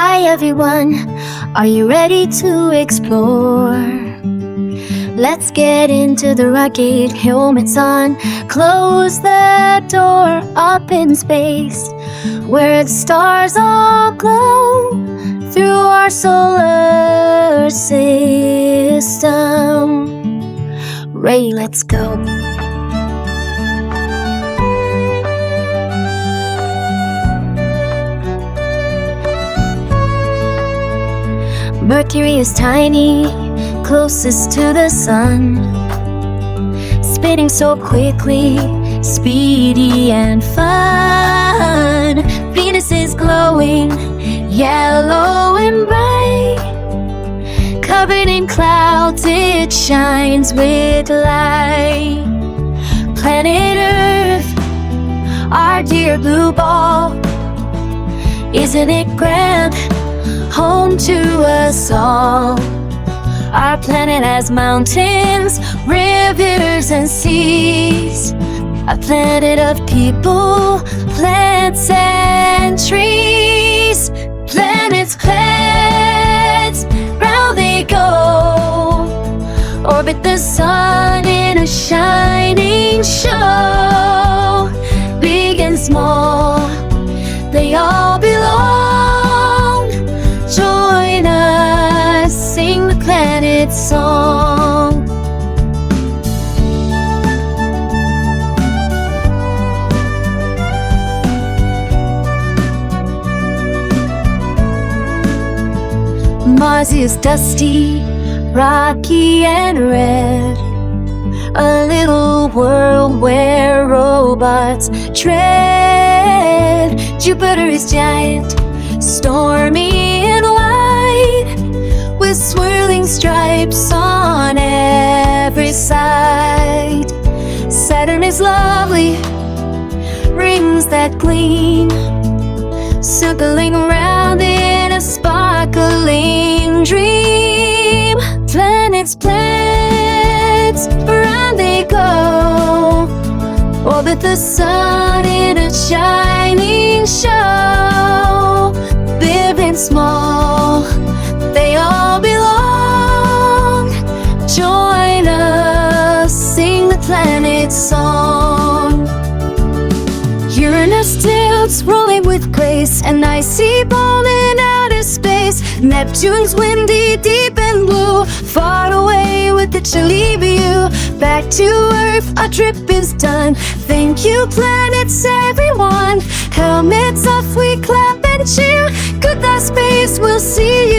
Hi everyone, are you ready to explore? Let's get into the rocket, helmets on. Close the door, up in space, where the stars all glow through our solar system. Ready, let's go. Mercury is tiny, closest to the sun, spinning so quickly, speedy and fun. Venus is glowing, yellow and bright, covered in clouds, it shines with light. Planet Earth, our dear blue ball, isn't it grand? Home to us all. Our planet has mountains, rivers and seas, a planet of people, plants and trees. Planets, planets, round they go, orbit the sun in a shining show. Big and small, they all belong. Join us, sing the planet song. Mars is dusty, rocky and red, a little world where robots tread. Jupiter is giant, stormy and wide, with swirling stripes on every side. Saturn is lovely, rings that gleam, circling around in a sparkling dream. Planets, planets, around they go, orbit the sun in a shining show. Big and small, they all belong. Join us, sing the planet song. Uranus tilts, rolling with grace, an icy ball in outer space. Neptune's windy, deep and blue, far away with the chilly view. Back to Earth, our trip is done. Thank you, planets, everyone. Helmets off, we clap and cheer. Goodbye, space, we'll see you